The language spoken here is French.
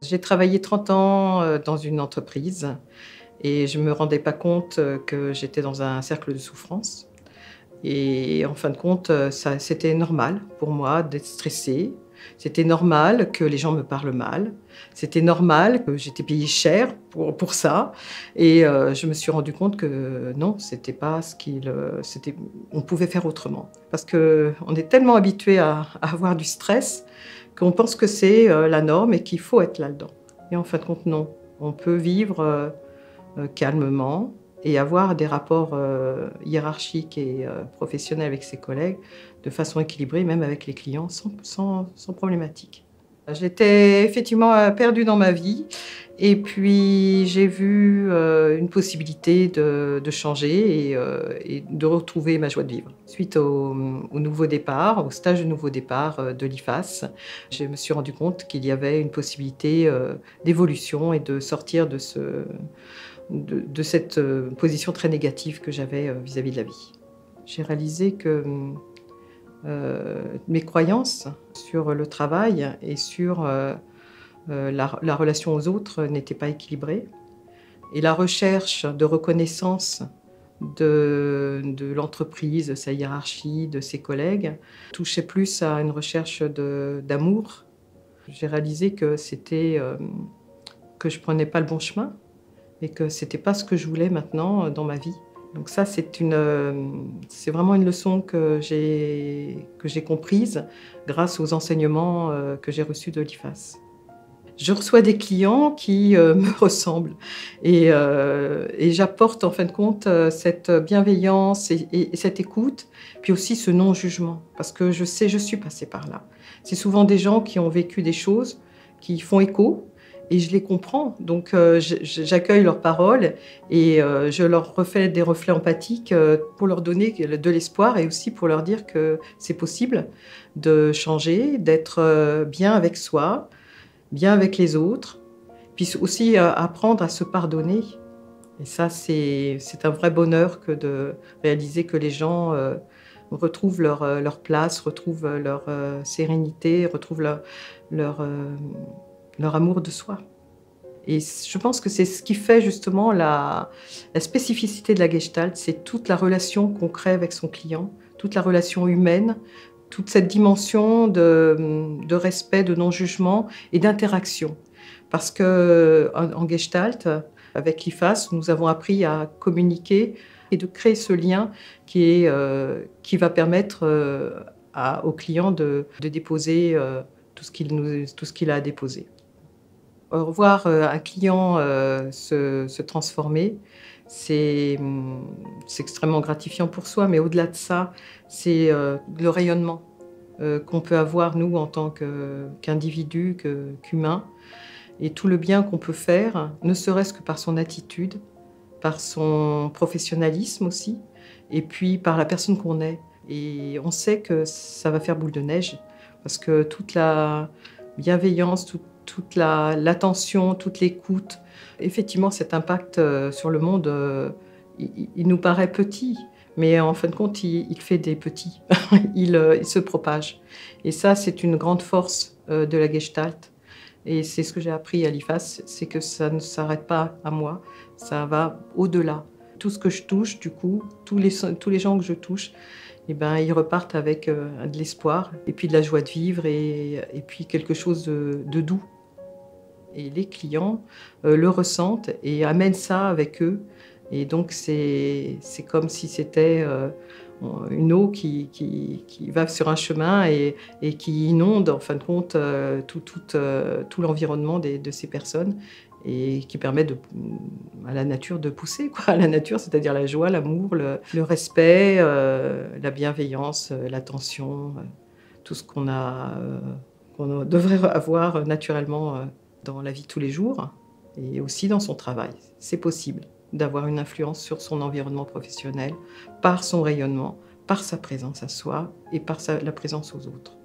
J'ai travaillé 30 ans dans une entreprise et je ne me rendais pas compte que j'étais dans un cercle de souffrance. Et en fin de compte, c'était normal pour moi d'être stressée. C'était normal que les gens me parlent mal. C'était normal que j'étais payée cher pour ça. Et je me suis rendu compte que non, c'était pas ce on pouvait faire autrement. Parce qu'on est tellement habitué à avoir du stress qu'on pense que c'est la norme et qu'il faut être là-dedans. Et en fin de compte, non. On peut vivre calmement et avoir des rapports hiérarchiques et professionnels avec ses collègues de façon équilibrée, même avec les clients, sans problématique. J'étais effectivement perdue dans ma vie et puis j'ai vu une possibilité de changer et de retrouver ma joie de vivre. Suite au nouveau départ, au stage de nouveau départ de l'IFAS, je me suis rendu compte qu'il y avait une possibilité d'évolution et de sortir de cette position très négative que j'avais vis-à-vis de la vie. J'ai réalisé que mes croyances sur le travail et sur la relation aux autres n'étaient pas équilibrées. Et la recherche de reconnaissance de l'entreprise, de sa hiérarchie, de ses collègues, touchait plus à une recherche d'amour. J'ai réalisé que que je prenais pas le bon chemin et que c'était pas ce que je voulais maintenant dans ma vie. Donc ça, c'est vraiment une leçon que j'ai comprise grâce aux enseignements que j'ai reçus de l'IFAS. Je reçois des clients qui me ressemblent et j'apporte en fin de compte cette bienveillance et cette écoute, puis aussi ce non-jugement, parce que je suis passée par là. C'est souvent des gens qui ont vécu des choses qui font écho et je les comprends. Donc j'accueille leurs paroles et je leur refais des reflets empathiques pour leur donner de l'espoir et aussi pour leur dire que c'est possible de changer, d'être bien avec soi, bien avec les autres, puis aussi apprendre à se pardonner. Et ça, c'est un vrai bonheur que de réaliser que les gens retrouvent leur place, retrouvent leur sérénité, retrouvent leur, euh, leur amour de soi. Et je pense que c'est ce qui fait justement la spécificité de la Gestalt, c'est toute la relation qu'on crée avec son client, toute la relation humaine, toute cette dimension de respect, de non-jugement et d'interaction. Parce qu'en Gestalt, avec l'IFAS, nous avons appris à communiquer et de créer ce lien qui va permettre au client de déposer tout ce qu'il a à déposer. Voir un client se transformer, c'est extrêmement gratifiant pour soi, mais au-delà de ça, c'est le rayonnement qu'on peut avoir, nous, en tant qu'individu, qu'humain, et tout le bien qu'on peut faire, ne serait-ce que par son attitude, par son professionnalisme aussi, et puis par la personne qu'on est. Et on sait que ça va faire boule de neige, parce que toute la bienveillance, toute l'attention, toute l'écoute, effectivement, cet impact sur le monde, il nous paraît petit, mais en fin de compte, il fait des petits. Il se propage. Et ça, c'est une grande force de la Gestalt. Et c'est ce que j'ai appris à l'IFAS, c'est que ça ne s'arrête pas à moi, ça va au-delà. Tout ce que je touche, du coup, tous les gens que je touche, eh ben, ils repartent avec de l'espoir et puis de la joie de vivre et puis quelque chose de doux. Et les clients le ressentent et amènent ça avec eux. Et donc, c'est comme si c'était une eau qui va sur un chemin et qui inonde, en fin de compte, tout l'environnement de ces personnes et qui permet à la nature de pousser, quoi. À la nature, c'est-à-dire la joie, l'amour, le respect, la bienveillance, l'attention, tout ce qu'on devrait avoir naturellement dans la vie de tous les jours et aussi dans son travail. C'est possible d'avoir une influence sur son environnement professionnel par son rayonnement, par sa présence à soi et par la présence aux autres.